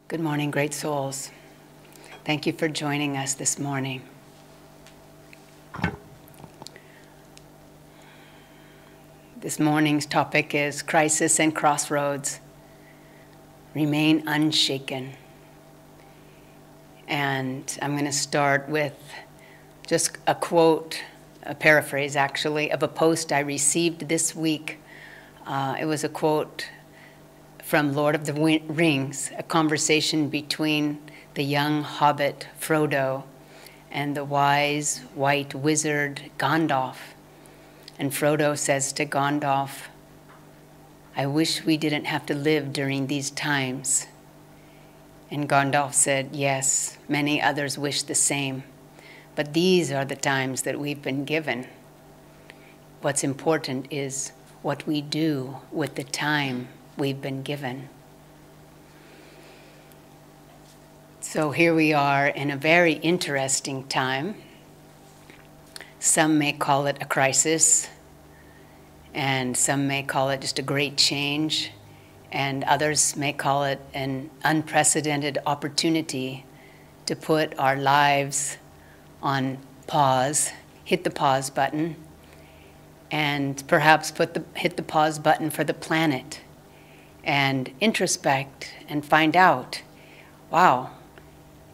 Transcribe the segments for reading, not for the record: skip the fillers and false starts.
Good morning, great souls. Thank you for joining us this morning. This morning's topic is Crisis and Crossroads. Remain unshaken. And I'm going to start with just a quote, a paraphrase actually, of a post I received this week. It was a quote from Lord of the Rings, a conversation between the young hobbit Frodo and the wise white wizard Gandalf. And Frodo says to Gandalf, "I wish we didn't have to live during these times." And Gandalf said, "Yes, many others wish the same, but these are the times that we've been given. What's important is what we do with the time we've been given." So here we are in a very interesting time. Some may call it a crisis, and some may call it just a great change, and others may call it an unprecedented opportunity to put our lives on pause, hit the pause button, and perhaps hit the pause button for the planet, and introspect and find out, wow,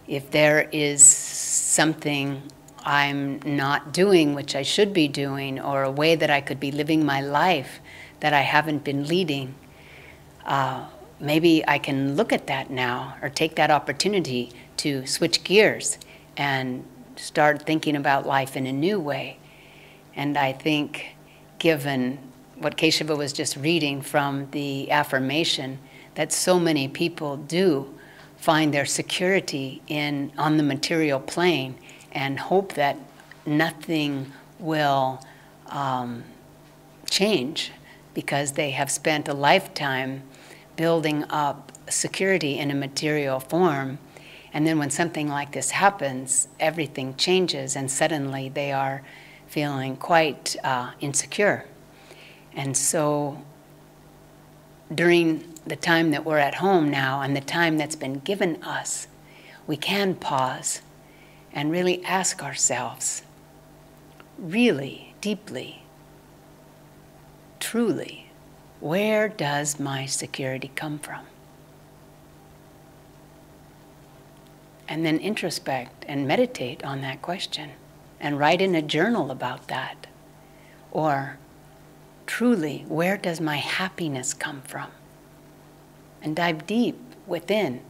if there is something I'm not doing which I should be doing, or a way that I could be living my life that I haven't been leading, maybe I can look at that now, or take that opportunity to switch gears and start thinking about life in a new way. And I think, given what Keshava was just reading from the affirmation, that so many people do find their security on the material plane and hope that nothing will change, because they have spent a lifetime building up security in a material form. And then when something like this happens, everything changes, and suddenly they are feeling quite insecure. And so during the time that we're at home now, and the time that's been given us, we can pause and really ask ourselves, really, deeply, truly, where does my security come from? And then introspect and meditate on that question, and write in a journal about that. Or, truly, where does my happiness come from? And dive deep within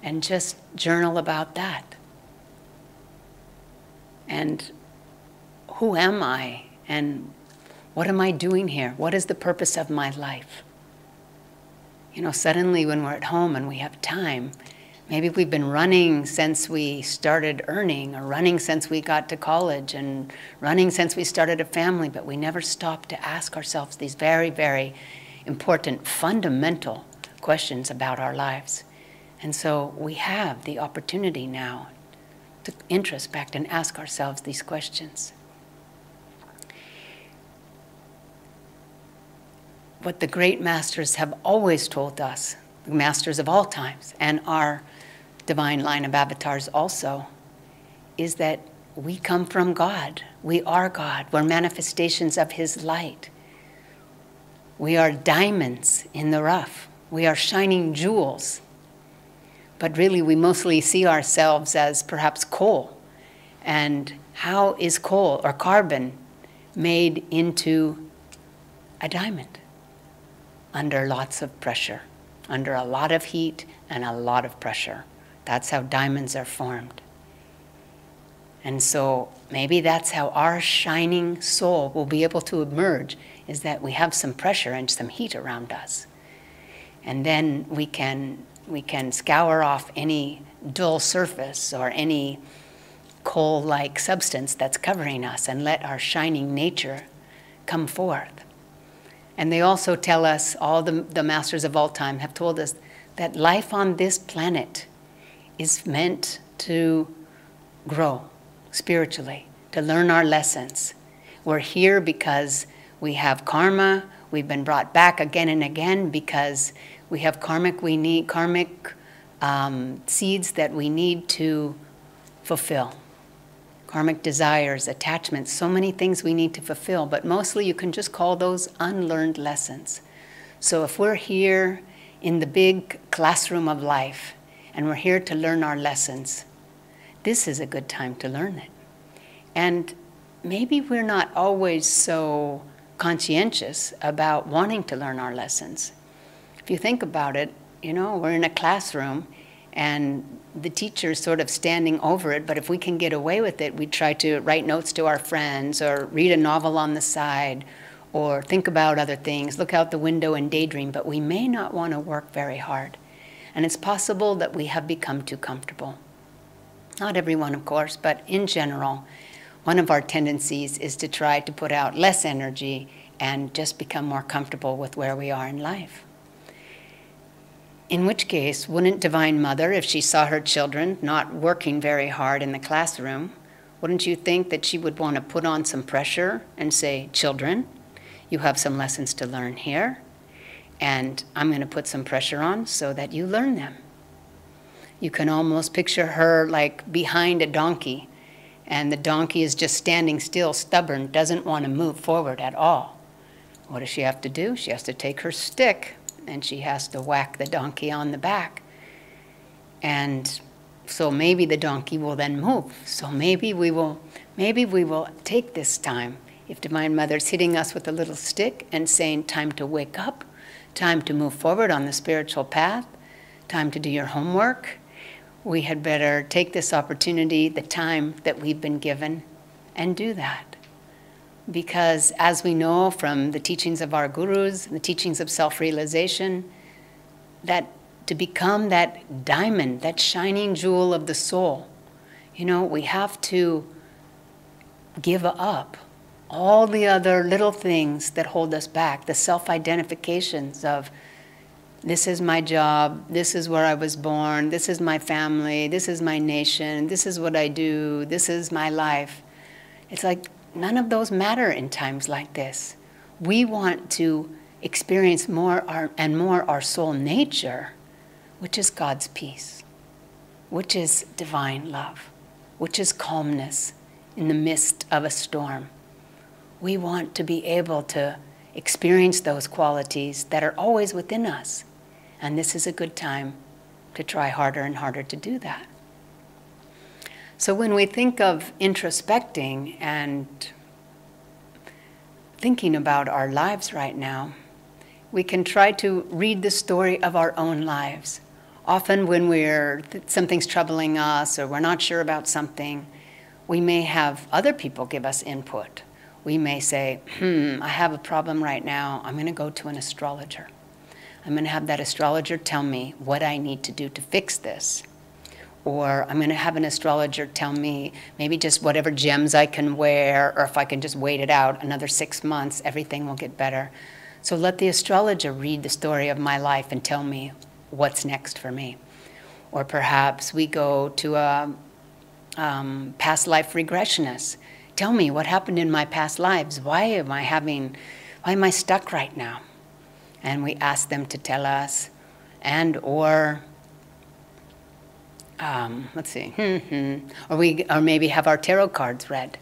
and just journal about that. And who am I? And what am I doing here? What is the purpose of my life? You know, suddenly when we're at home and we have time, maybe we've been running since we started earning, or running since we got to college, and running since we started a family, but we never stopped to ask ourselves these very, very important, fundamental questions about our lives. And so we have the opportunity now to introspect and ask ourselves these questions. What the great masters have always told us, the masters of all times, and our divine line of avatars also, is that we come from God. We are God. We're manifestations of His light. We are diamonds in the rough. We are shining jewels. But really, we mostly see ourselves as perhaps coal. And how is coal or carbon made into a diamond? Under lots of pressure, under a lot of heat and a lot of pressure. That's how diamonds are formed. And so maybe that's how our shining soul will be able to emerge, is that we have some pressure and some heat around us. And then we can scour off any dull surface or any coal-like substance that's covering us, and let our shining nature come forth. And they also tell us, all the masters of all time have told us, that life on this planet is meant to grow spiritually, to learn our lessons. We're here because we have karma. We've been brought back again and again because we have karmic seeds that we need to fulfill. Karmic desires, attachments, so many things we need to fulfill, but mostly you can just call those unlearned lessons. So if we're here in the big classroom of life and we're here to learn our lessons, this is a good time to learn it. And maybe we're not always so conscientious about wanting to learn our lessons. If you think about it, we're in a classroom and the teacher's sort of standing over it, but if we can get away with it, we try to write notes to our friends or read a novel on the side or think about other things, look out the window and daydream, but we may not want to work very hard. And it's possible that we have become too comfortable. Not everyone, of course, but in general, one of our tendencies is to try to put out less energy and just become more comfortable with where we are in life. In which case, wouldn't Divine Mother, if she saw her children not working very hard in the classroom, wouldn't you think that she would want to put on some pressure and say, children, you have some lessons to learn here, and I'm going to put some pressure on so that you learn them. You can almost picture her like behind a donkey, and the donkey is just standing still, stubborn, doesn't want to move forward at all. What does she have to do? She has to take her stick and she has to whack the donkey on the back. And so maybe the donkey will then move. So maybe we will take this time, if Divine Mother's hitting us with a little stick and saying, time to wake up, time to move forward on the spiritual path, time to do your homework, we had better take this opportunity, the time that we've been given, and do that. Because as we know from the teachings of our gurus, the teachings of self-realization, that to become that diamond, that shining jewel of the soul, we have to give up all the other little things that hold us back, the self-identifications of this is my job, this is where I was born, this is my family, this is my nation, this is what I do, this is my life. It's like none of those matter in times like this. We want to experience more and more our soul nature, which is God's peace, which is divine love, which is calmness in the midst of a storm. We want to be able to experience those qualities that are always within us. And this is a good time to try harder and harder to do that. So when we think of introspecting and thinking about our lives right now, we can try to read the story of our own lives. Often when something's troubling us or we're not sure about something, we may have other people give us input. We may say, I have a problem right now. I'm going to go to an astrologer. I'm going to have that astrologer tell me what I need to do to fix this. Or I'm going to have an astrologer tell me maybe just whatever gems I can wear, or if I can just wait it out another 6 months, everything will get better. So let the astrologer read the story of my life and tell me what's next for me. Or perhaps we go to a past life regressionist. Tell me what happened in my past lives. Why am I stuck right now? And we ask them to tell us, or maybe have our tarot cards read.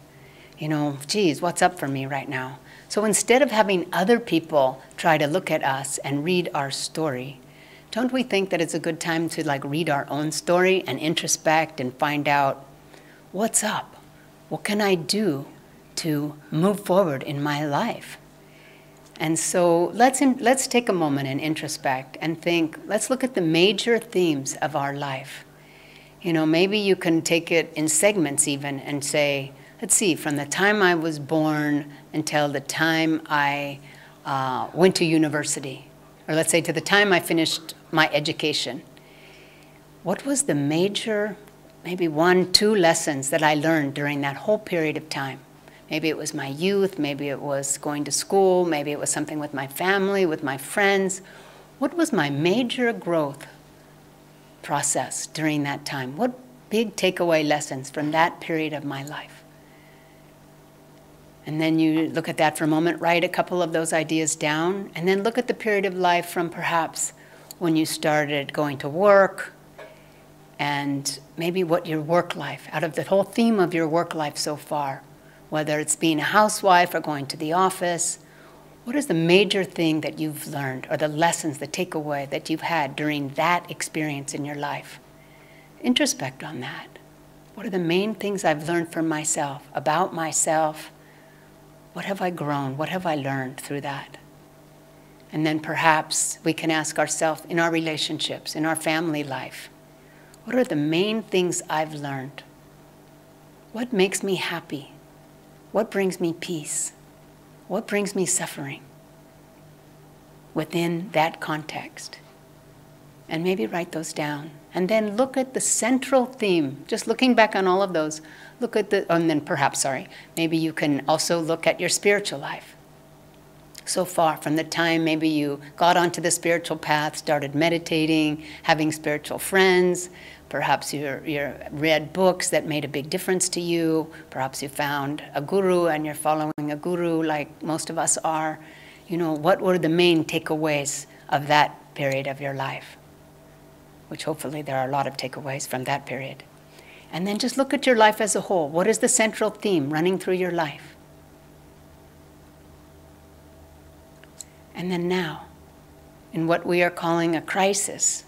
Geez, what's up for me right now? So instead of having other people try to look at us and read our story, don't we think that it's a good time to read our own story and introspect and find out what's up? What can I do to move forward in my life? And so let's take a moment and introspect and think, let's look at the major themes of our life. Maybe you can take it in segments even and say, let's see, from the time I was born until the time I went to university, or let's say to the time I finished my education. What was the major, maybe 1, 2 lessons that I learned during that whole period of time? Maybe it was my youth, maybe it was going to school, maybe it was something with my family, with my friends. What was my major growth process during that time? What big takeaway lessons from that period of my life? And then you look at that for a moment, write a couple of those ideas down, and then look at the period of life from perhaps when you started going to work and maybe what your work life, out of the whole theme of your work life so far, whether it's being a housewife or going to the office, what is the major thing that you've learned, or the lessons, the takeaway that you've had during that experience in your life? Introspect on that. What are the main things I've learned from myself, about myself? What have I grown? What have I learned through that? And then perhaps we can ask ourselves, in our relationships, in our family life, what are the main things I've learned? What makes me happy? What brings me peace? What brings me suffering within that context? And maybe write those down. And then look at the central theme. Just looking back on all of those, look at the, and then perhaps, maybe you can also look at your spiritual life. So far, from the time maybe you got onto the spiritual path, started meditating, having spiritual friends, perhaps you read books that made a big difference to you, perhaps you found a guru and you're following a guru like most of us are. You know, what were the main takeaways of that period of your life? Which hopefully there are a lot of takeaways from that period. And then just look at your life as a whole. What is the central theme running through your life? And then now, in what we are calling a crisis,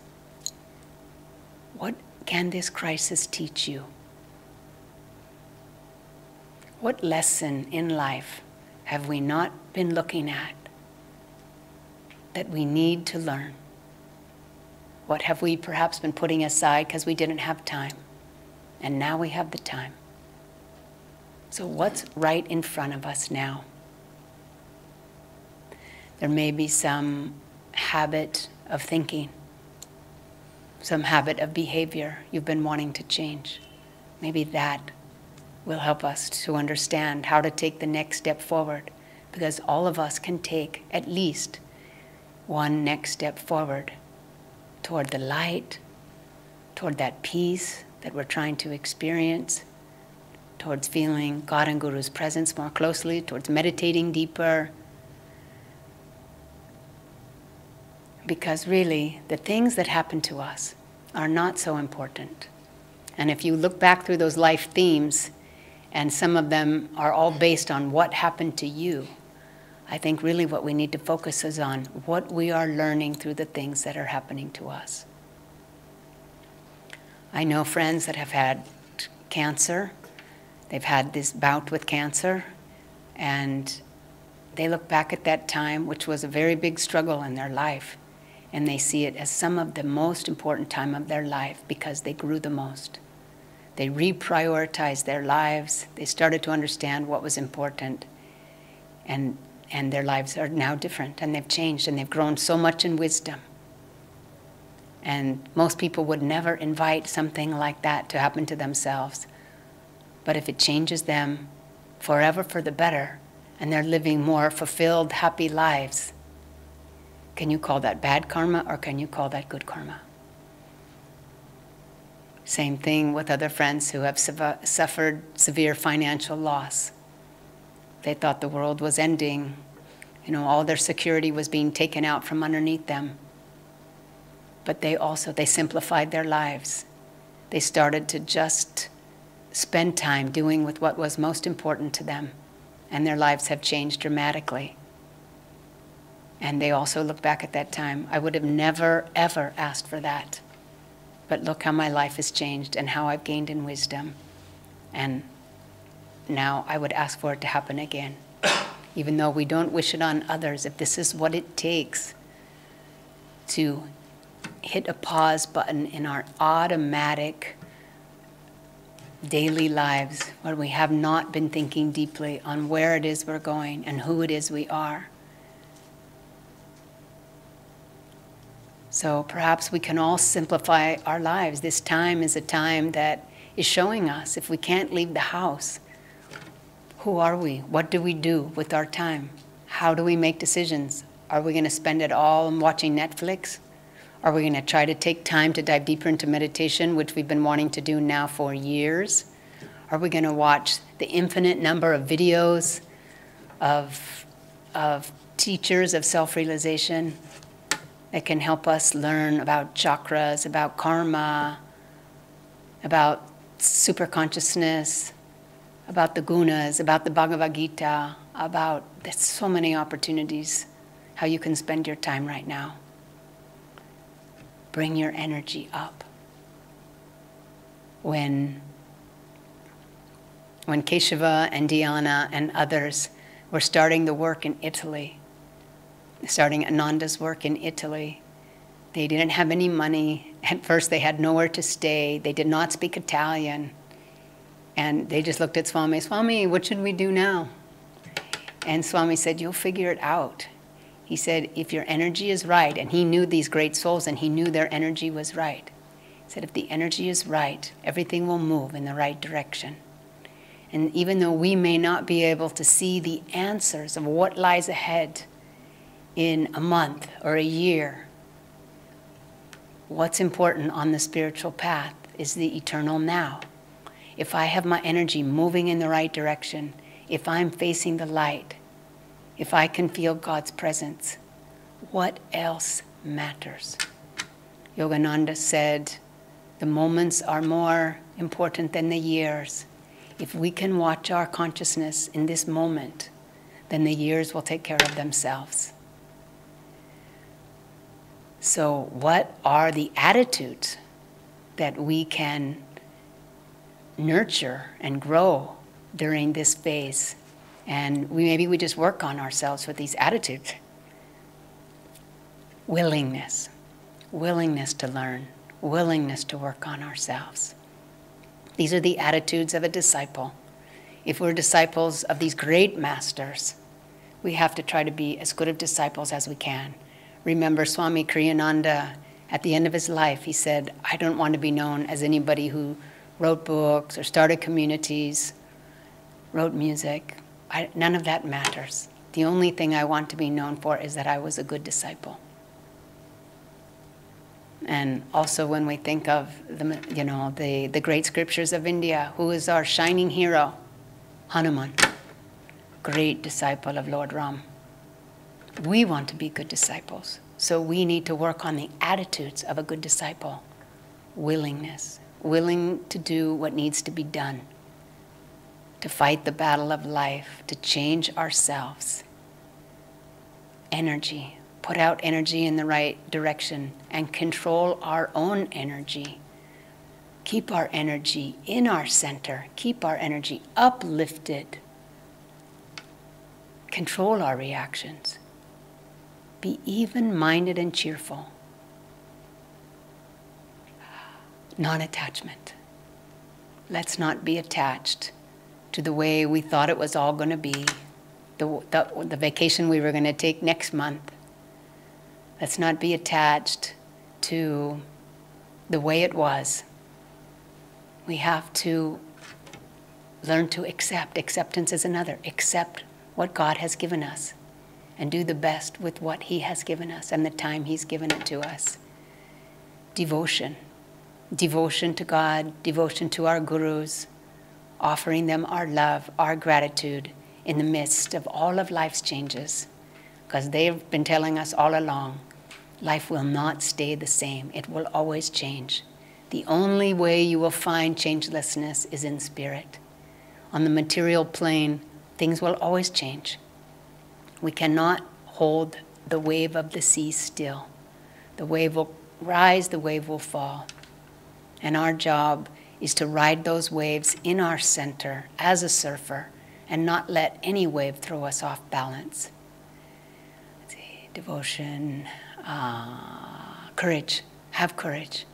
what can this crisis teach you? What lesson in life have we not been looking at that we need to learn? What have we perhaps been putting aside because we didn't have time? And now we have the time. So what's right in front of us now? There may be some habit of thinking, some habit of behavior you've been wanting to change. Maybe that will help us to understand how to take the next step forward, because all of us can take at least one next step forward toward the light, toward that peace that we're trying to experience, towards feeling God and Guru's presence more closely, towards meditating deeper. Because really, the things that happen to us are not so important. And if you look back through those life themes, and some of them are all based on what happened to you, I think really what we need to focus is on what we are learning through the things that are happening to us. I know friends that have had cancer. They've had this bout with cancer, and they look back at that time, which was a very big struggle in their life, and they see it as some of the most important time of their life because they grew the most. They reprioritized their lives. They started to understand what was important, and their lives are now different, and they've changed, and they've grown so much in wisdom. And most people would never invite something like that to happen to themselves. But if it changes them forever for the better, and they're living more fulfilled, happy lives, can you call that bad karma, or can you call that good karma? Same thing with other friends who have suffered severe financial loss. They thought the world was ending. You know, all their security was being taken out from underneath them. But they simplified their lives. They started to just spend time doing with what was most important to them. And their lives have changed dramatically. And they also look back at that time. I would have never, ever asked for that. But look how my life has changed and how I've gained in wisdom. And now I would ask for it to happen again. Even though we don't wish it on others, if this is what it takes to hit a pause button in our automatic daily lives where we have not been thinking deeply on where it is we're going and who it is we are. So perhaps we can all simplify our lives. This time is a time that is showing us if we can't leave the house, who are we? What do we do with our time? How do we make decisions? Are we going to spend it all on watching Netflix? Are we going to try to take time to dive deeper into meditation, which we've been wanting to do now for years? Are we going to watch the infinite number of videos of teachers of self-realization that can help us learn about chakras, about karma, about superconsciousness, about the gunas, about the Bhagavad Gita, there's so many opportunities how you can spend your time right now. Bring your energy up. When Keshava and Daya and others were starting the work in Italy, starting Ananda's work in Italy, they didn't have any money. At first they had nowhere to stay. They did not speak Italian. And they just looked at Swami, Swami, what should we do now? And Swami said, you'll figure it out. He said, if your energy is right, and he knew these great souls and he knew their energy was right. He said, if the energy is right, everything will move in the right direction. And even though we may not be able to see the answers of what lies ahead in a month or a year, what's important on the spiritual path is the eternal now. If I have my energy moving in the right direction, if I'm facing the light, if I can feel God's presence, what else matters? Yogananda said, the moments are more important than the years. If we can watch our consciousness in this moment, then the years will take care of themselves. So what are the attitudes that we can nurture and grow during this phase? And maybe we just work on ourselves with these attitudes. Willingness. Willingness to learn. Willingness to work on ourselves. These are the attitudes of a disciple. If we're disciples of these great masters, we have to try to be as good of disciples as we can. Remember Swami Kriyananda, at the end of his life, he said, I don't want to be known as anybody who wrote books or started communities, wrote music. None of that matters. The only thing I want to be known for is that I was a good disciple. And also when we think of the great scriptures of India, who is our shining hero? Hanuman, great disciple of Lord Ram. We want to be good disciples, so we need to work on the attitudes of a good disciple. Willingness, willing to do what needs to be done, to fight the battle of life, to change ourselves. Energy, put out energy in the right direction and control our own energy. Keep our energy in our center, keep our energy uplifted. Control our reactions. Be even-minded and cheerful. Non-attachment. Let's not be attached to the way we thought it was all going to be, the vacation we were going to take next month. Let's not be attached to the way it was. We have to learn to accept. Acceptance is another. Accept what God has given us and do the best with what He has given us and the time He's given it to us. Devotion. Devotion to God, devotion to our gurus, offering them our love, our gratitude in the midst of all of life's changes. Because they've been telling us all along, life will not stay the same. It will always change. The only way you will find changelessness is in spirit. On the material plane, things will always change. We cannot hold the wave of the sea still. The wave will rise, the wave will fall. And our job is to ride those waves in our center as a surfer and not let any wave throw us off balance. Let's see, devotion, courage. Have courage.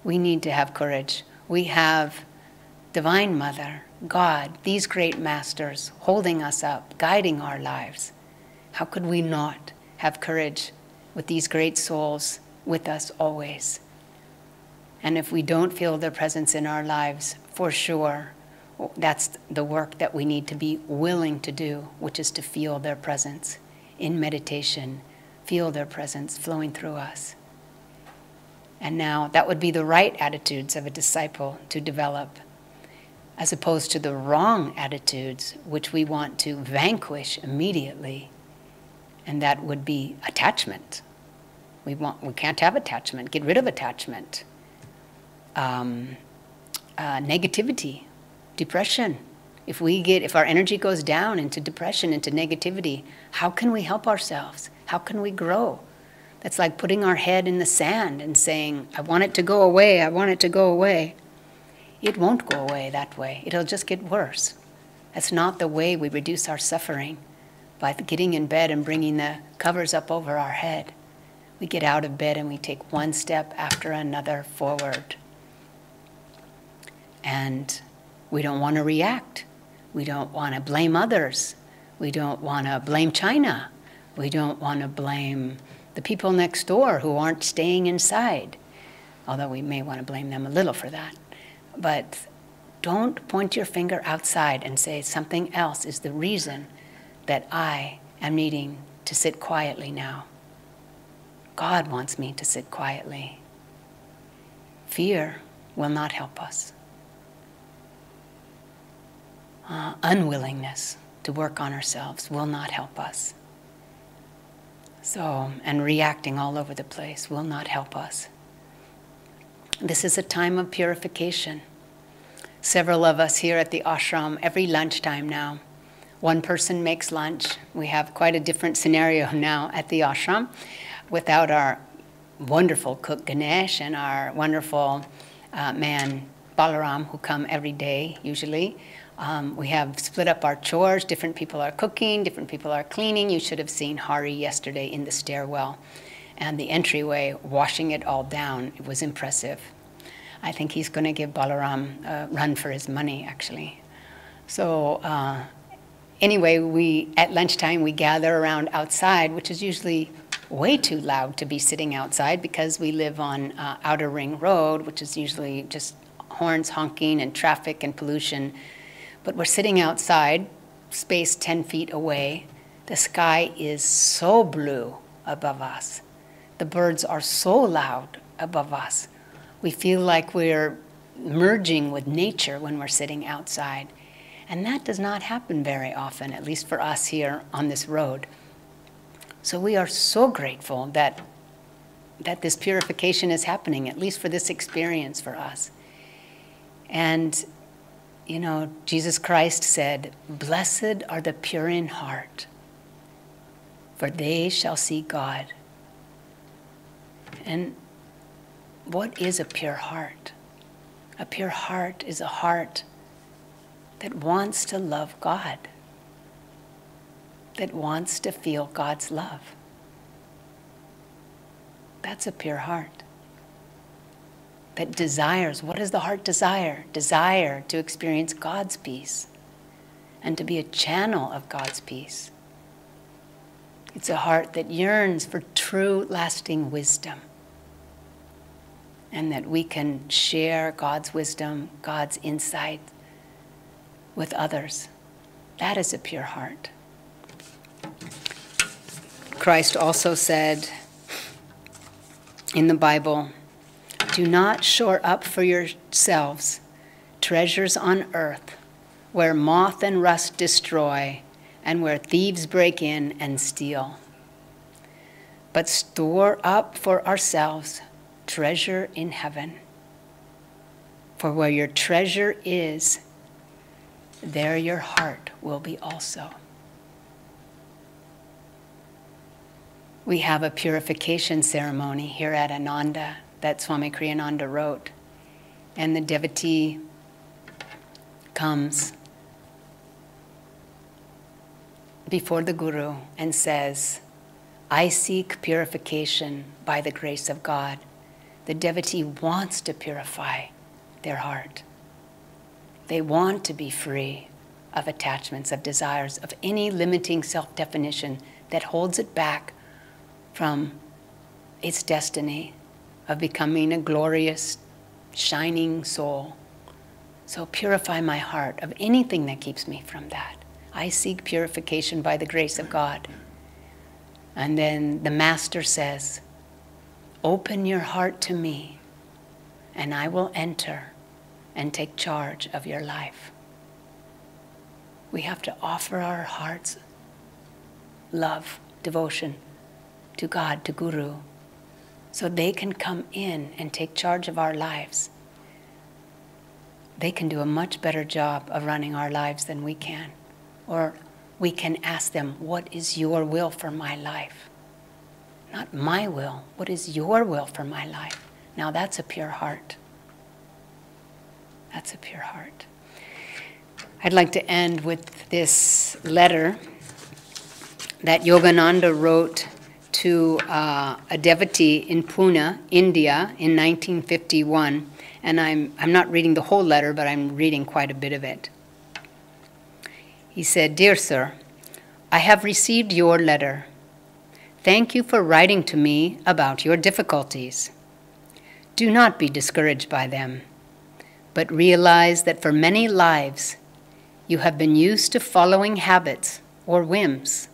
We need to have courage. We have Divine Mother, God, these great masters holding us up, guiding our lives. How could we not have courage with these great souls with us always? And if we don't feel their presence in our lives, for sure, that's the work that we need to be willing to do, which is to feel their presence in meditation, feel their presence flowing through us. And now that would be the right attitudes of a disciple to develop, as opposed to the wrong attitudes which we want to vanquish immediately, and that would be attachment. We can't have attachment. Get rid of attachment. negativity, depression. If our energy goes down into depression, into negativity, how can we help ourselves? How can we grow? That's like putting our head in the sand and saying, I want it to go away, I want it to go away. It won't go away that way. It'll just get worse. That's not the way we reduce our suffering, by getting in bed and bringing the covers up over our head. We get out of bed and we take one step after another forward. And we don't want to react. We don't want to blame others. We don't want to blame China. We don't want to blame the people next door who aren't staying inside, although we may want to blame them a little for that. But don't point your finger outside and say something else is the reason that I am needing to sit quietly now. God wants me to sit quietly. Fear will not help us. Unwillingness to work on ourselves will not help us. And reacting all over the place will not help us. This is a time of purification. Several of us here at the ashram, every lunchtime now, one person makes lunch. We have quite a different scenario now at the ashram, without our wonderful cook Ganesh and our wonderful man Balaram, who come every day usually. We have split up our chores. Different people are cooking, different people are cleaning. You should have seen Hari yesterday in the stairwell and the entryway, washing it all down. It was impressive. I think he's going to give Balaram a run for his money, actually. So anyway, at lunchtime, we gather around outside, which is usually way too loud to be sitting outside because we live on Outer Ring Road, which is usually just horns honking and traffic and pollution. But we're sitting outside, spaced 10 feet away. The sky is so blue above us. The birds are so loud above us. We feel like we're merging with nature when we're sitting outside. And that does not happen very often, at least for us here on this road. So we are so grateful that this purification is happening, at least for this experience for us. And you know, Jesus Christ said, "Blessed are the pure in heart, for they shall see God." And what is a pure heart? A pure heart is a heart that wants to love God, that wants to feel God's love. That's a pure heart. That desires, what does the heart desire? Desire to experience God's peace and to be a channel of God's peace. It's a heart that yearns for true, lasting wisdom, and that we can share God's wisdom, God's insight with others. That is a pure heart. Christ also said in the Bible, "Do not store up for yourselves treasures on earth, where moth and rust destroy, and where thieves break in and steal. But store up for ourselves treasure in heaven. For where your treasure is, there your heart will be also." We have a purification ceremony here at Ananda that Swami Kriyananda wrote. And the devotee comes before the Guru and says, "I seek purification by the grace of God." The devotee wants to purify their heart. They want to be free of attachments, of desires, of any limiting self-definition that holds it back from its destiny of becoming a glorious, shining soul. So purify my heart of anything that keeps me from that. I seek purification by the grace of God. And then the Master says, "Open your heart to me, and I will enter and take charge of your life." We have to offer our hearts love, devotion to God, to Guru, so they can come in and take charge of our lives. they can do a much better job of running our lives than we can. Or we can ask them, what is your will for my life? Not my will. What is your will for my life? Now that's a pure heart. That's a pure heart. I'd like to end with this letter that Yogananda wrote to a devotee in Pune, India, in 1951. And I'm not reading the whole letter, but I'm reading quite a bit of it. He said, "Dear sir, I have received your letter. Thank you for writing to me about your difficulties. Do not be discouraged by them, but realize that for many lives you have been used to following habits or whims.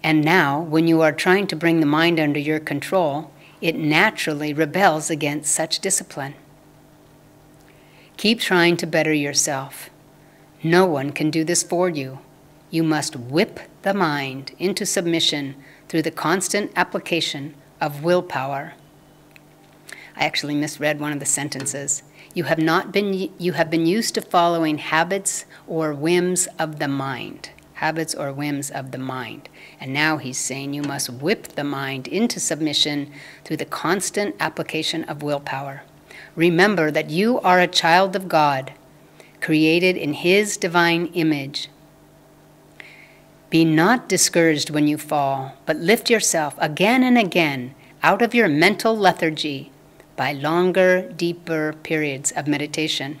And now, when you are trying to bring the mind under your control, it naturally rebels against such discipline. Keep trying to better yourself. No one can do this for you. You must whip the mind into submission through the constant application of willpower." I actually misread one of the sentences. You have been used to following habits or whims of the mind. Habits or whims of the mind. And now he's saying you must whip the mind into submission through the constant application of willpower. Remember that you are a child of God, created in His divine image. Be not discouraged when you fall, but lift yourself again and again out of your mental lethargy by longer, deeper periods of meditation.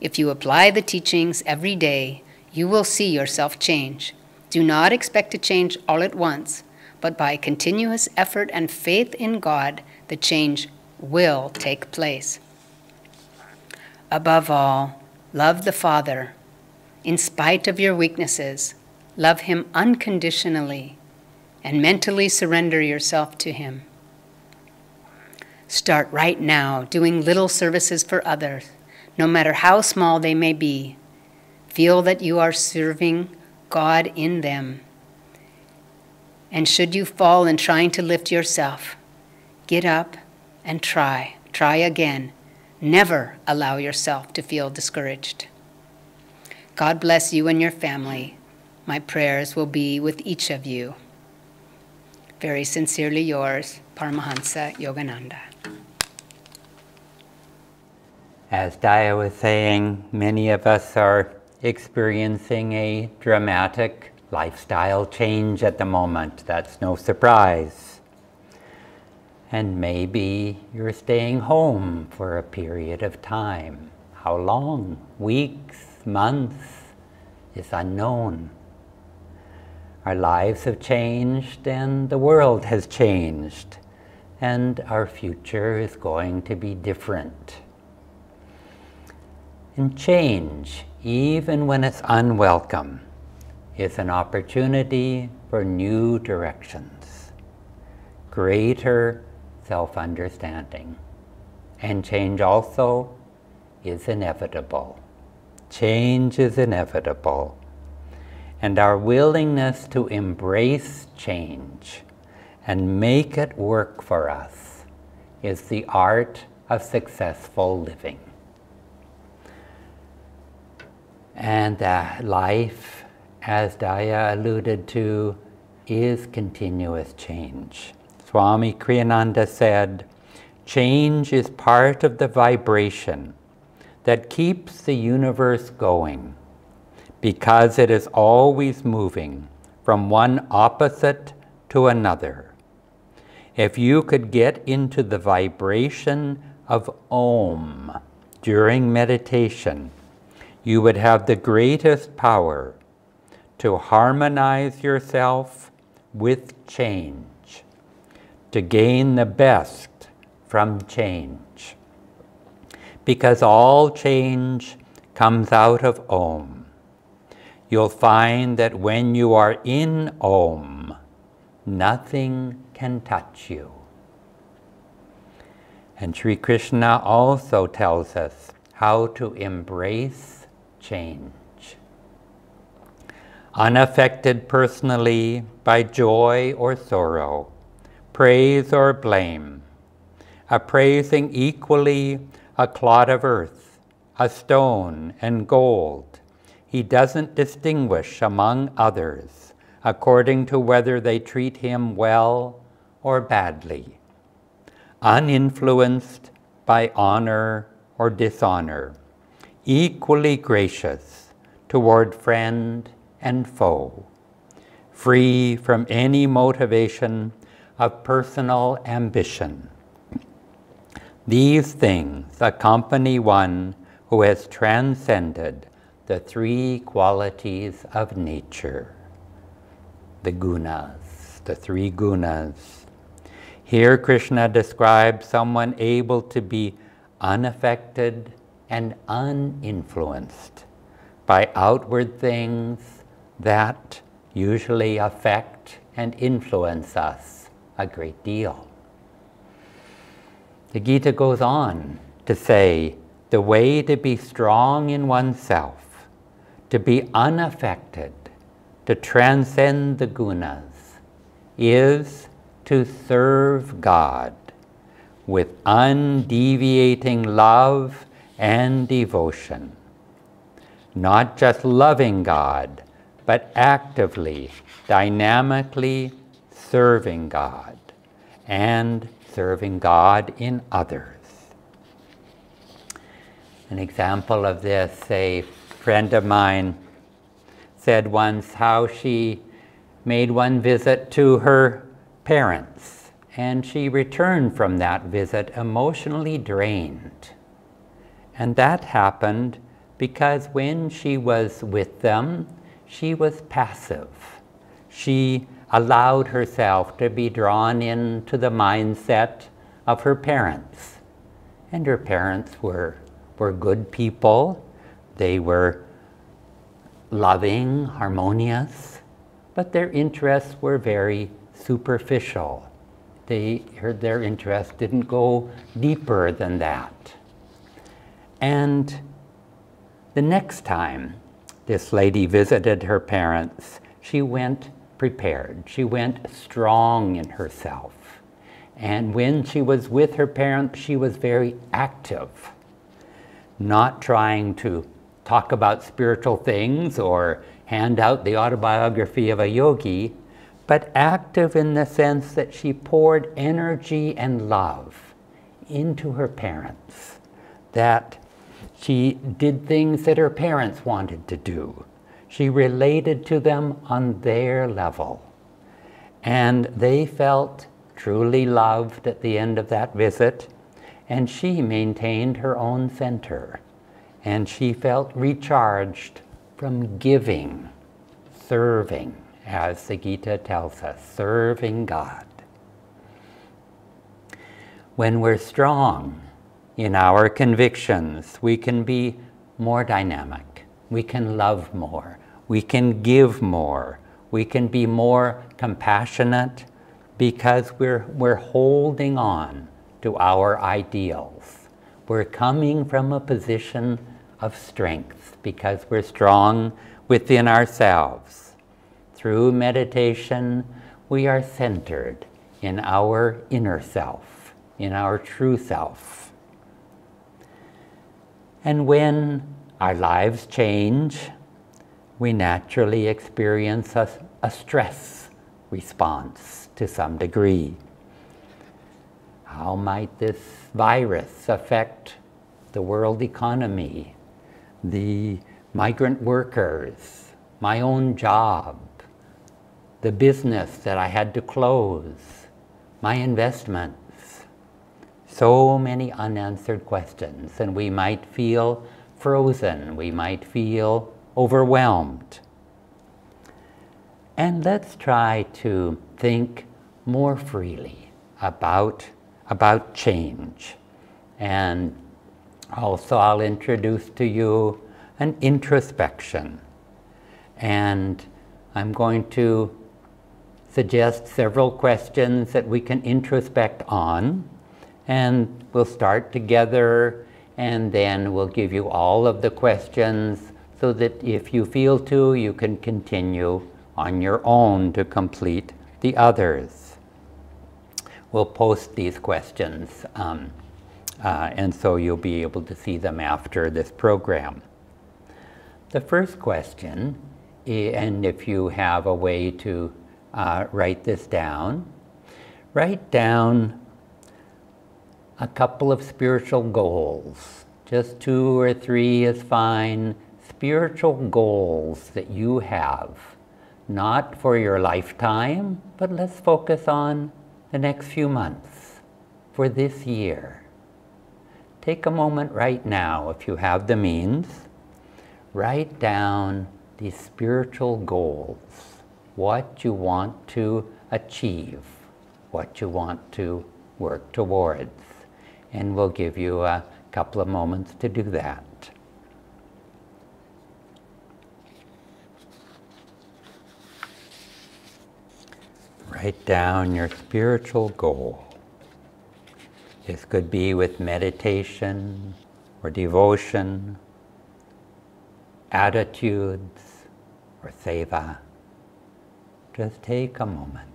If you apply the teachings every day, you will see yourself change. Do not expect to change all at once, but by continuous effort and faith in God, the change will take place. Above all, love the Father. In spite of your weaknesses, love Him unconditionally and mentally surrender yourself to Him. Start right now doing little services for others, no matter how small they may be. Feel that you are serving God in them. And should you fall in trying to lift yourself, get up and try. Try again. Never allow yourself to feel discouraged. God bless you and your family. My prayers will be with each of you. Very sincerely yours, Paramhansa Yogananda. As Daya was saying, many of us are experiencing a dramatic lifestyle change at the moment. That's no surprise. And maybe you're staying home for a period of time. How long? Weeks, months, is unknown. Our lives have changed and the world has changed, and our future is going to be different. And change, even when it's unwelcome, is an opportunity for new directions, greater self-understanding. And change also is inevitable. Change is inevitable. And our willingness to embrace change and make it work for us is the art of successful living. And life, as Daya alluded to, is continuous change. Swami Kriyananda said, "Change is part of the vibration that keeps the universe going, because it is always moving from one opposite to another. If you could get into the vibration of Om during meditation, you would have the greatest power to harmonize yourself with change, to gain the best from change. Because all change comes out of Om. You'll find that when you are in Om, nothing can touch you." And Sri Krishna also tells us how to embrace change. Unaffected personally by joy or sorrow, praise or blame, appraising equally a clod of earth, a stone, and gold. He doesn't distinguish among others according to whether they treat him well or badly, uninfluenced by honor or dishonor, equally gracious toward friend and foe, free from any motivation of personal ambition. These things accompany one who has transcended the three qualities of nature, the gunas, the three gunas. Here Krishna describes someone able to be unaffected and uninfluenced by outward things that usually affect and influence us a great deal. The Gita goes on to say, the way to be strong in oneself, to be unaffected, to transcend the gunas, is to serve God with undeviating love and devotion. Not just loving God, but actively, dynamically serving God and serving God in others. An example of this, a friend of mine said once how she made one visit to her parents, and she returned from that visit emotionally drained. And that happened because when she was with them, she was passive. She allowed herself to be drawn into the mindset of her parents. And her parents were good people. They were loving, harmonious, but their interests were very superficial. Their interest didn't go deeper than that. And the next time this lady visited her parents, she went prepared. She went strong in herself. And when she was with her parents, she was very active, not trying to talk about spiritual things or hand out the autobiography of a yogi, but active in the sense that she poured energy and love into her parents, that she did things that her parents wanted to do. She related to them on their level. And they felt truly loved at the end of that visit, and she maintained her own center. And she felt recharged from giving, serving, as the Gita tells us, serving God. When we're strong in our convictions, we can be more dynamic. We can love more. We can give more. We can be more compassionate because we're holding on to our ideals. We're coming from a position of strength because we're strong within ourselves. Through meditation, we are centered in our inner self, in our true self. And when our lives change, we naturally experience a stress response to some degree. How might this virus affect the world economy, the migrant workers, my own job, the business that I had to close, my investments? So many unanswered questions, and we might feel frozen, we might feel overwhelmed. And let's try to think more freely about change. And also I'll introduce to you an introspection. And I'm going to suggest several questions that we can introspect on. And we'll start together, and then we'll give you all of the questions so that if you feel to, you can continue on your own to complete the others. We'll post these questions And so you'll be able to see them after this program. The first question, and if you have a way to write this down, write down a couple of spiritual goals. Just 2 or 3 is fine. Spiritual goals that you have, not for your lifetime, but let's focus on the next few months, for this year. Take a moment right now, if you have the means, write down these spiritual goals, what you want to achieve, what you want to work towards. And we'll give you a couple of moments to do that. Write down your spiritual goal. This could be with meditation or devotion, attitudes or seva. Just take a moment.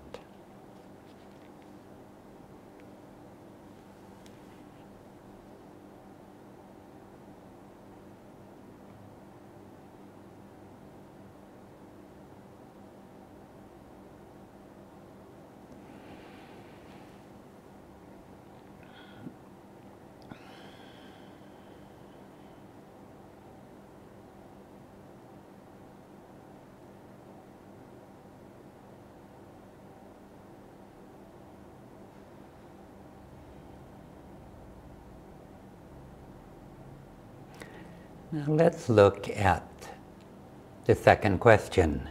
Now let's look at the second question.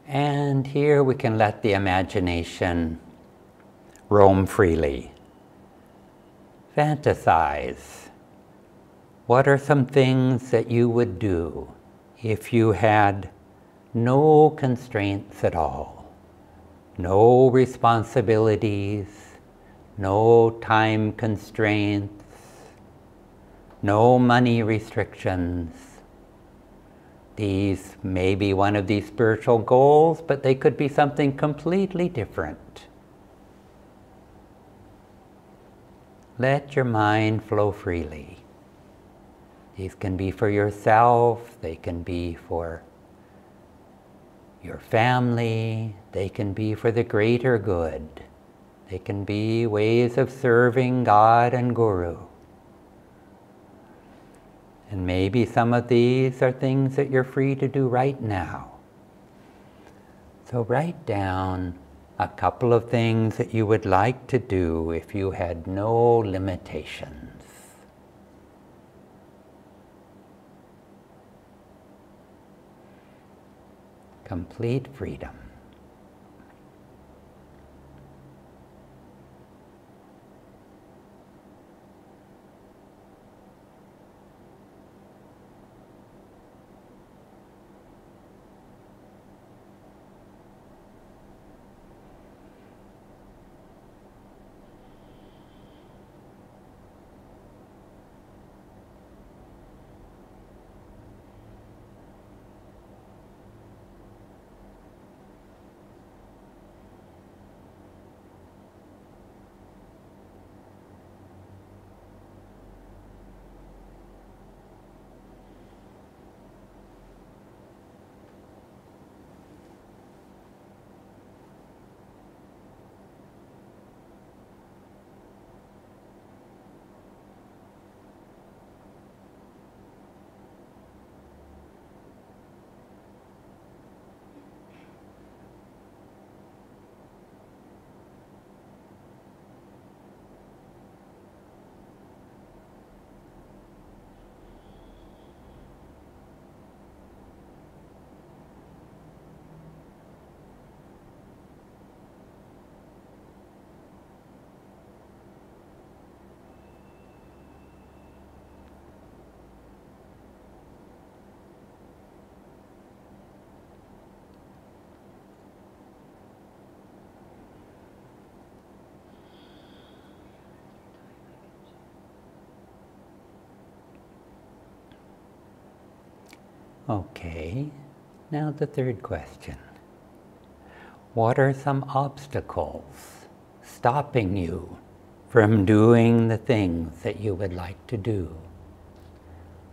And here we can let the imagination roam freely. Fantasize. What are some things that you would do if you had no constraints at all? No responsibilities, no time constraints, no money restrictions. These may be one of these spiritual goals, but they could be something completely different. Let your mind flow freely. These can be for yourself, they can be for your family, they can be for the greater good. They can be ways of serving God and Guru. And maybe some of these are things that you're free to do right now. So write down a couple of things that you would like to do if you had no limitations. Complete freedom. Okay, now the third question. What are some obstacles stopping you from doing the things that you would like to do?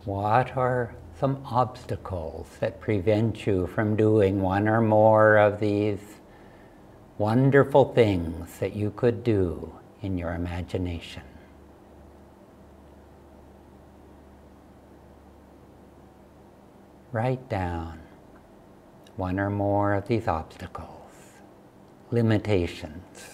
What are some obstacles that prevent you from doing one or more of these wonderful things that you could do in your imagination? Write down one or more of these obstacles, limitations.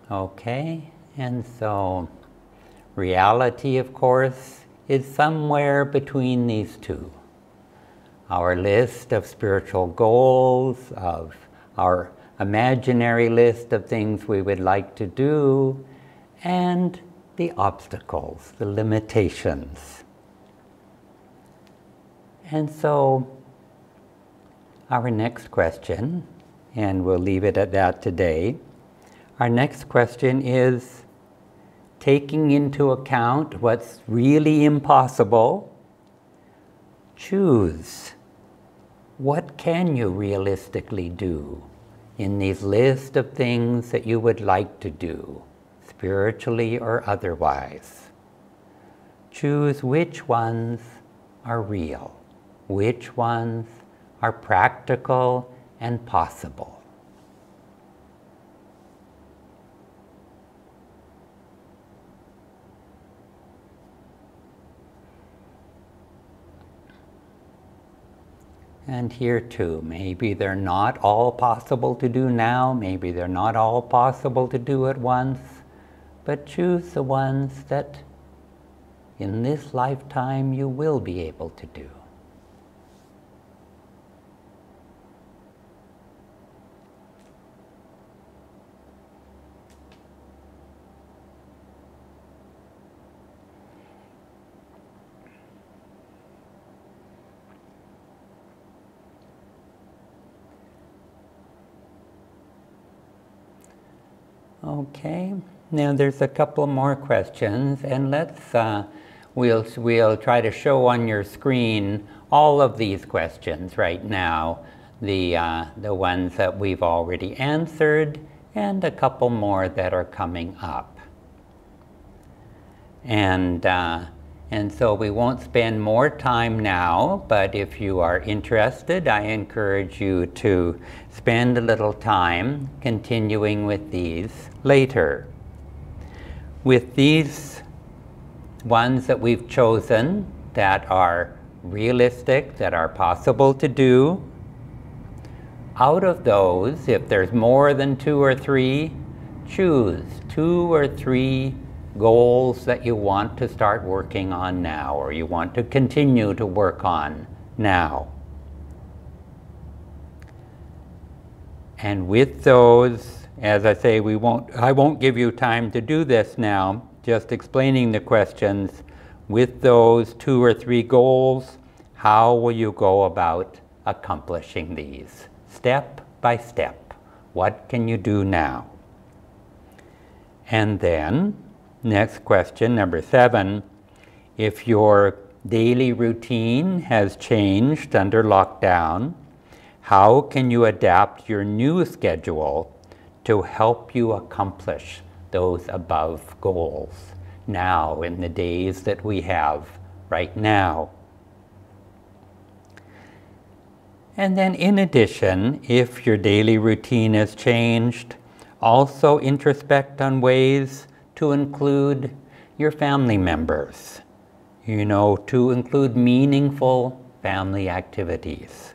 Okay, and so reality, of course, is somewhere between these two. Our list of spiritual goals, of our imaginary list of things we would like to do, and the obstacles, the limitations. And so our next question, and we'll leave it at that today, our next question is, taking into account what's really impossible, choose what can you realistically do in these list of things that you would like to do, spiritually or otherwise. Choose which ones are real, which ones are practical and possible. And here too, maybe they're not all possible to do now, maybe they're not all possible to do at once, but choose the ones that in this lifetime you will be able to do. Okay, now there's a couple more questions, and we'll try to show on your screen all of these questions right now, the ones that we've already answered, and a couple more that are coming up. And so we won't spend more time now, but if you are interested, I encourage you to spend a little time continuing with these later. With these ones that we've chosen that are realistic, that are possible to do, out of those, if there's more than 2 or 3, choose 2 or 3 goals that you want to start working on now, or you want to continue to work on now. And with those, as I say, I won't give you time to do this now, just explaining the questions. With those 2 or 3 goals, how will you go about accomplishing these? Step by step. What can you do now? And then, next question, number 7, if your daily routine has changed under lockdown, how can you adapt your new schedule to help you accomplish those above goals now in the days that we have right now? And then in addition, if your daily routine has changed, also introspect on ways to include your family members, to include meaningful family activities,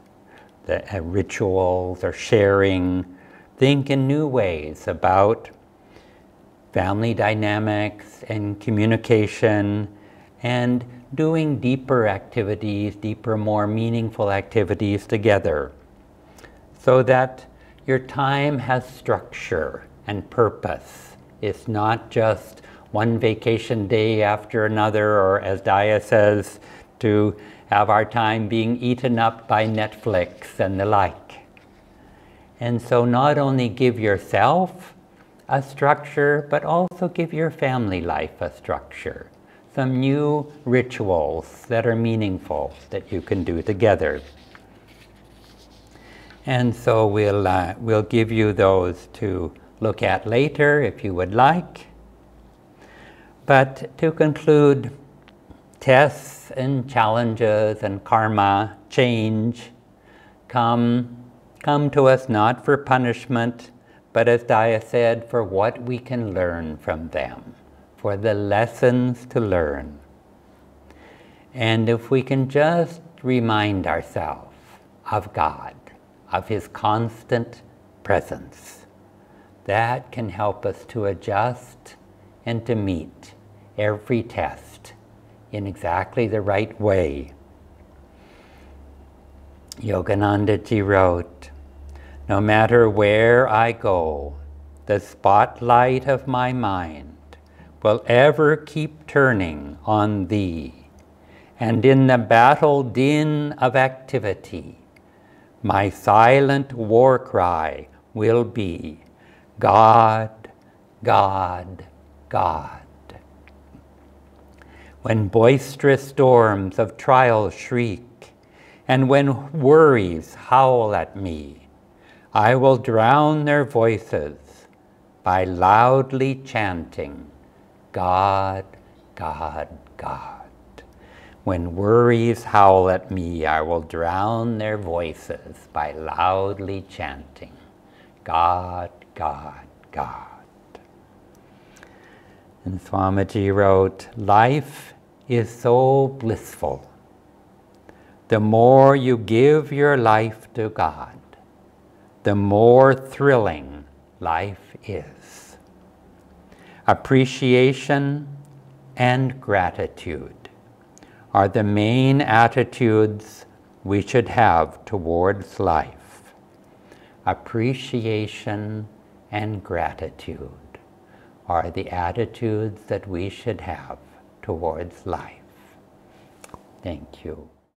the rituals or sharing. Think in new ways about family dynamics and communication and doing deeper activities, deeper, more meaningful activities together, so that your time has structure and purpose. It's not just one vacation day after another, or as Daya says, to have our time being eaten up by Netflix and the like. And so not only give yourself a structure, but also give your family life a structure. Some new rituals that are meaningful that you can do together. And so we'll give you those to look at later if you would like. But to conclude, tests and challenges and karma, change, come to us not for punishment, but as Daya said, for what we can learn from them, for the lessons to learn. And if we can just remind ourselves of God, of His constant presence, that can help us to adjust and to meet every test in exactly the right way. Yogananda ji wrote, "No matter where I go, the spotlight of my mind will ever keep turning on Thee, and in the battle din of activity, my silent war cry will be, God, God, God. When boisterous storms of trial shriek, and when worries howl at me, I will drown their voices by loudly chanting, God, God, God. When worries howl at me, I will drown their voices by loudly chanting, God, God, God." And Swamiji wrote, "Life is so blissful. The more you give your life to God, the more thrilling life is. Appreciation and gratitude are the main attitudes we should have towards life. Appreciation and gratitude are the attitudes that we should have towards life." Thank you.